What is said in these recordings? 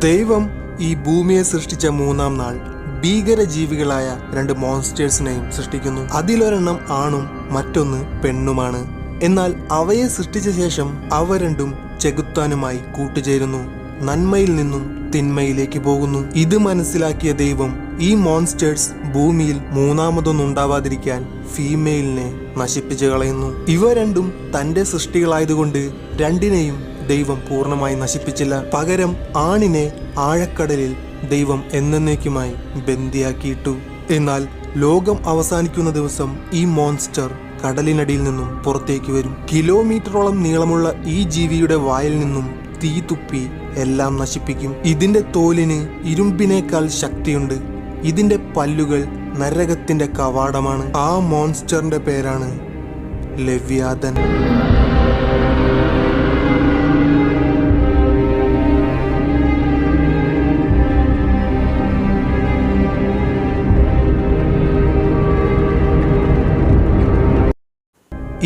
ദൈവം ഈ ഭൂമിയെ സൃഷ്ടിച്ച മൂന്നാം നാൾ ഭീകരജീവികളായ രണ്ട് മോൺസ്റ്റേഴ്സിനെയും സൃഷ്ടിക്കുന്നു. അതിലൊരെണ്ണം ആണും മറ്റൊന്ന് പെണ്ണുമാണ്. എന്നാൽ അവയെ സൃഷ്ടിച്ച ശേഷം അവ രണ്ടും ചെകുത്താനുമായി കൂട്ടുചേരുന്നു, നന്മയിൽ നിന്നും തിന്മയിലേക്ക് പോകുന്നു. ഇത് മനസ്സിലാക്കിയ ദൈവം ഈ മോൺസ്റ്റേഴ്സ് ഭൂമിയിൽ മൂന്നാമതൊന്നുണ്ടാവാതിരിക്കാൻ ഫീമെയിലിനെ നശിപ്പിച്ചു കളയുന്നു. ഇവ രണ്ടും തന്റെ സൃഷ്ടികളായതുകൊണ്ട് രണ്ടിനെയും ദൈവം പൂർണ്ണമായി നശിപ്പിച്ചില്ല. പകരം ആണിനെ ആഴക്കടലിൽ ദൈവം എന്നേക്കുമായി ബന്ദിയാക്കിയിട്ടു. എന്നാൽ ലോകം അവസാനിക്കുന്ന ദിവസം ഈ മോൺസ്റ്റർ കടലിനടിയിൽ നിന്നും പുറത്തേക്ക് വരും. കിലോമീറ്ററോളം നീളമുള്ള ഈ ജീവിയുടെ വായിൽ നിന്നും തീ തുപ്പി എല്ലാം നശിപ്പിക്കും. ഇതിന്റെ തോലിന് ഇരുമ്പിനേക്കാൾ ശക്തിയുണ്ട്. ഇതിന്റെ പല്ലുകൾ നരകത്തിന്റെ കവാടമാണ്. ആ മോൺസ്റ്ററിന്റെ പേരാണ് ലെവ്യാഥൻ.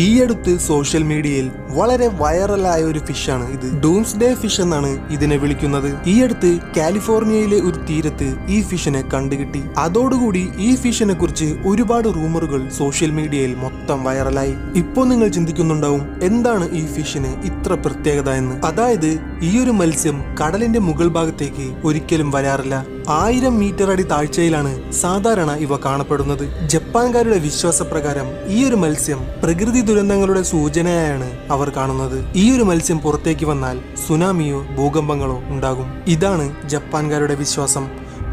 ഈയടുത്ത് സോഷ്യൽ മീഡിയയിൽ വളരെ വൈറലായ ഒരു ഫിഷാണ് ഇത്. ഡൂംസ്ഡേ ഫിഷ് എന്നാണ് ഇതിനെ വിളിക്കുന്നത്. ഈയടുത്ത് കാലിഫോർണിയയിലെ ഒരു തീരത്ത് ഈ ഫിഷിനെ കണ്ടുകിട്ടി. അതോടുകൂടി ഈ ഫിഷിനെ കുറിച്ച് ഒരുപാട് റൂമറുകൾ സോഷ്യൽ മീഡിയയിൽ മൊത്തം വൈറലായി. ഇപ്പോൾ നിങ്ങൾ ചിന്തിക്കുന്നുണ്ടാവും, എന്താണ് ഈ ഫിഷിന് ഇത്ര പ്രത്യേകത എന്ന്. അതായത് ഈ ഒരു മത്സ്യം കടലിന്റെ മുകൾ ഭാഗത്തേക്ക് ഒരിക്കലും വരാറില്ല. 1000 മീറ്റർ അടി താഴ്ചയിലാണ് സാധാരണ ഇവ കാണപ്പെടുന്നത്. ജപ്പാൻകാരുടെ വിശ്വാസപ്രകാരം ഈ ഒരു മത്സ്യം പ്രകൃതി ദുരന്തങ്ങളുടെ സൂചനയായാണ് അവർ കാണുന്നത്. ഈ ഒരു മത്സ്യം പുറത്തേക്ക് വന്നാൽ സുനാമിയോ ഭൂകമ്പങ്ങളോ ഉണ്ടാകും. ഇതാണ് ജപ്പാൻകാരുടെ വിശ്വാസം.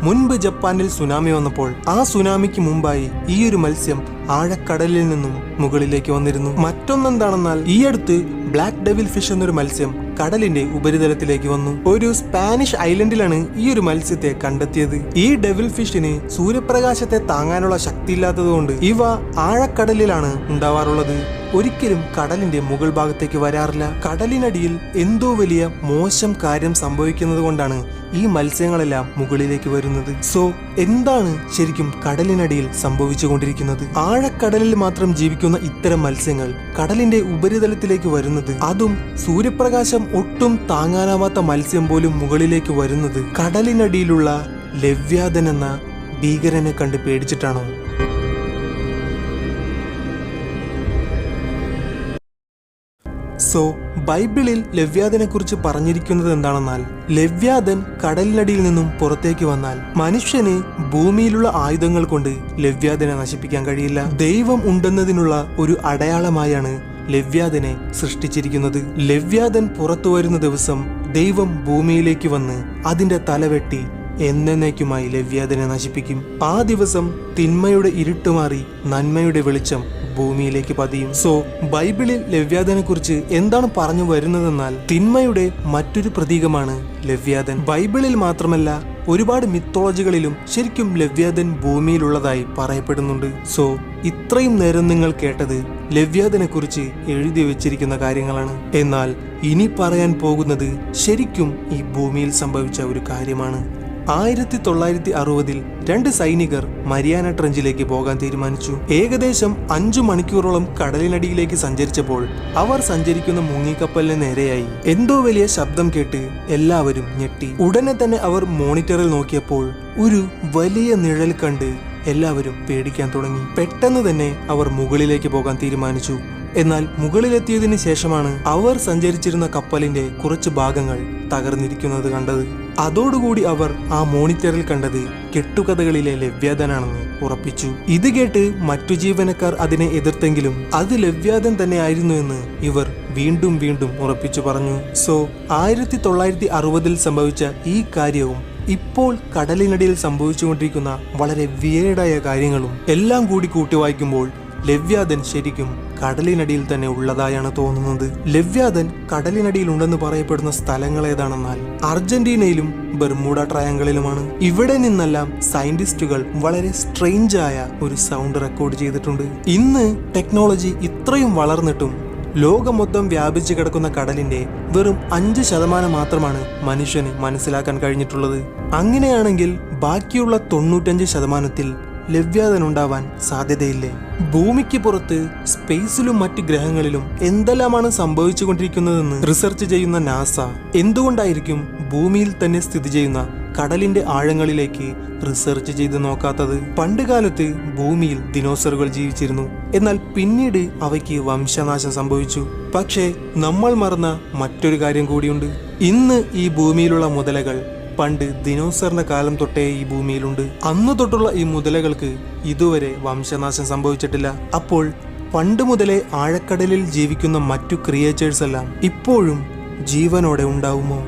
മുൻപ് ജപ്പാനിൽ സുനാമി വന്നപ്പോൾ ആ സുനാമിക്ക് മുമ്പായി ഈ ഒരു മത്സ്യം ആഴക്കടലിൽ നിന്നും മുകളിലേക്ക് വന്നിരുന്നു. മറ്റൊന്നെന്താണെന്നാൽ ഈ അടുത്ത് ബ്ലാക്ക് ഡെവിൽ ഫിഷ് എന്നൊരു മത്സ്യം കടലിന്റെ ഉപരിതലത്തിലേക്ക് വന്നു. ഒരു സ്പാനിഷ് ഐലൻഡിലാണ് ഈ ഒരു മത്സ്യത്തെ കണ്ടെത്തിയത്. ഈ ഡെവിൽ ഫിഷിന് സൂര്യപ്രകാശത്തെ താങ്ങാനുള്ള ശക്തിയില്ലാത്തതുകൊണ്ട് ഇവ ആഴക്കടലിലാണ് ഉണ്ടാവാറുള്ളത്. ഒരിക്കലും കടലിന്റെ മുകൾ ഭാഗത്തേക്ക് വരാറില്ല. കടലിനടിയിൽ എന്തോ വലിയ മോശം കാര്യം സംഭവിക്കുന്നത് കൊണ്ടാണ് ഈ മത്സ്യങ്ങളെല്ലാം മുകളിലേക്ക് വരുന്നത്. സോ എന്താണ് ശരിക്കും കടലിനടിയിൽ സംഭവിച്ചുകൊണ്ടിരിക്കുന്നത്? ആഴക്കടലിൽ മാത്രം ജീവിക്കുന്ന ഇത്തരം മത്സ്യങ്ങൾ കടലിന്റെ ഉപരിതലത്തിലേക്ക് വരുന്നത്, അതും സൂര്യപ്രകാശം ഒട്ടും താങ്ങാനാവാത്ത മത്സ്യം പോലും മുകളിലേക്ക് വരുന്നത് കടലിനടിയിലുള്ള ലെവ്യാഥൻ എന്ന ഭീകരനെ കണ്ട് പേടിച്ചിട്ടാണോ? സോ ബൈബിളിൽ ലെവ്യാഥനെ കുറിച്ച് പറഞ്ഞിരിക്കുന്നത് എന്താണെന്നാൽ, ലെവ്യാഥൻ കടലിനടിയിൽ നിന്നും പുറത്തേക്ക് വന്നാൽ മനുഷ്യന് ഭൂമിയിലുള്ള ആയുധങ്ങൾ കൊണ്ട് ലെവ്യാഥനെ നശിപ്പിക്കാൻ കഴിയില്ല. ദൈവം ഉണ്ടെന്നതിനുള്ള ഒരു അടയാളമായാണ് ലെവ്യാഥനെ സൃഷ്ടിച്ചിരിക്കുന്നത്. ലെവ്യാഥൻ പുറത്തു വരുന്ന ദിവസം ദൈവം ഭൂമിയിലേക്ക് വന്ന് അതിന്റെ തലവെട്ടി എന്നേക്കുമായി ലെവ്യാഥനെ നശിപ്പിക്കും. ആ ദിവസം തിന്മയുടെ ഇരുട്ടുമാറി നന്മയുടെ വെളിച്ചം ഭൂമിയിലേക്ക് പതിയും. സോ ബൈബിളിൽ ലെവ്യാഥനെ കുറിച്ച് എന്താണ് പറഞ്ഞു വരുന്നതെന്നാൽ, തിന്മയുടെ മറ്റൊരു പ്രതീകമാണ് ലെവ്യാഥൻ. ബൈബിളിൽ മാത്രമല്ല, ഒരുപാട് മിത്തോളജികളിലും ശരിക്കും ലെവ്യാഥൻ ഭൂമിയിലുള്ളതായി പറയപ്പെടുന്നുണ്ട്. സോ ഇത്രയും നേരം നിങ്ങൾ കേട്ടത് ലെവ്യാഥനെ കുറിച്ച് എഴുതി വെച്ചിരിക്കുന്ന കാര്യങ്ങളാണ്. എന്നാൽ ഇനി പറയാൻ പോകുന്നത് ശരിക്കും ഈ ഭൂമിയിൽ സംഭവിച്ച ഒരു കാര്യമാണ്. 1960-ൽ 2 സൈനികർ മരിയാന ട്രഞ്ചിലേക്ക് പോകാൻ തീരുമാനിച്ചു. ഏകദേശം 5 മണിക്കൂറോളം കടലിനടിയിലേക്ക് സഞ്ചരിച്ചപ്പോൾ അവർ സഞ്ചരിക്കുന്ന മുങ്ങിക്കപ്പലിന് നേരെയായി എന്തോ വലിയ ശബ്ദം കേട്ട് എല്ലാവരും ഞെട്ടി. ഉടനെ തന്നെ അവർ മോണിറ്ററിൽ നോക്കിയപ്പോൾ ഒരു വലിയ നിഴൽ കണ്ട് എല്ലാവരും പേടിക്കാൻ തുടങ്ങി. പെട്ടെന്ന് തന്നെ അവർ മുകളിലേക്ക് പോകാൻ തീരുമാനിച്ചു. എന്നാൽ മുകളിലെത്തിയതിനു ശേഷമാണ് അവർ സഞ്ചരിച്ചിരുന്ന കപ്പലിന്റെ കുറച്ച് ഭാഗങ്ങൾ തകർന്നിരിക്കുന്നത് കണ്ടത്. അതോടുകൂടി അവർ ആ മോണിറ്ററിൽ കണ്ടത് കെട്ടുകഥകളിലെ ലെവ്യാഥനാണെന്ന് ഉറപ്പിച്ചു. ഇത് കേട്ട് മറ്റു ജീവനക്കാർ അതിനെ എതിർത്തെങ്കിലും അത് ലെവ്യാഥൻ തന്നെ ആയിരുന്നു എന്ന് ഇവർ വീണ്ടും വീണ്ടും ഉറപ്പിച്ചു പറഞ്ഞു. സോ 1960-ൽ സംഭവിച്ച ഈ കാര്യവും ഇപ്പോൾ കടലിനടിയിൽ സംഭവിച്ചുകൊണ്ടിരിക്കുന്ന വളരെ വിയേർഡായ കാര്യങ്ങളും എല്ലാം കൂടി കൂട്ടി വായിക്കുമ്പോൾ ലെവ്യാഥൻ ശരിക്കും കടലിനടിയിൽ തന്നെ ഉള്ളതായാണ് തോന്നുന്നത്. ലെവ്യാഥൻ കടലിനടിയിൽ ഉണ്ടെന്ന് പറയപ്പെടുന്ന സ്ഥലങ്ങൾ ഏതാണെന്നാൽ അർജന്റീനയിലും ബെർമുഡ ട്രയാങ്കിളിലുമാണ്. ഇവിടെ നിന്നെല്ലാം സയന്റിസ്റ്റുകൾ വളരെ സ്ട്രേഞ്ചായ ഒരു സൗണ്ട് റെക്കോർഡ് ചെയ്തിട്ടുണ്ട്. ഇന്ന് ടെക്നോളജി ഇത്രയും വളർന്നിട്ടും ലോകം മൊത്തം വ്യാപിച്ചു കിടക്കുന്ന കടലിന്റെ വെറും 5% മാത്രമാണ് മനുഷ്യന് മനസ്സിലാക്കാൻ കഴിഞ്ഞിട്ടുള്ളത്. അങ്ങനെയാണെങ്കിൽ ബാക്കിയുള്ള 95%-ൽ ലവ്യാതൻ ഉണ്ടാവാൻ സാധ്യതയില്ലേ? ഭൂമിക്ക് പുറത്ത് സ്പേസിലും മറ്റ് ഗ്രഹങ്ങളിലും എന്തെല്ലാമാണ് സംഭവിച്ചുകൊണ്ടിരിക്കുന്നതെന്ന് റിസർച്ച് ചെയ്യുന്ന നാസ എന്തുകൊണ്ടായിരിക്കും ഭൂമിയിൽ തന്നെ സ്ഥിതി ചെയ്യുന്ന കടലിന്റെ ആഴങ്ങളിലേക്ക് റിസർച്ച് ചെയ്ത് നോക്കാത്തത്? പണ്ടുകാലത്ത് ഭൂമിയിൽ ദിനോസറുകൾ ജീവിച്ചിരുന്നു. എന്നാൽ പിന്നീട് അവയ്ക്ക് വംശനാശം സംഭവിച്ചു. പക്ഷേ നമ്മൾ മറന്ന മറ്റൊരു കാര്യം കൂടിയുണ്ട്. ഇന്ന് ഈ ഭൂമിയിലുള്ള മുതലകൾ പണ്ട് ദിനോസറിന്റെ കാലം തൊട്ടേ ഈ ഭൂമിയിലുണ്ട്. അന്നു തൊട്ടുള്ള ഈ മുതലകൾക്ക് ഇതുവരെ വംശനാശം സംഭവിച്ചിട്ടില്ല. അപ്പോൾ പണ്ട് മുതലേ ആഴക്കടലിൽ ജീവിക്കുന്ന മറ്റു ക്രിയേച്ചേഴ്സ് എല്ലാം ഇപ്പോഴും ജീവനോടെ ഉണ്ടാവുമോ?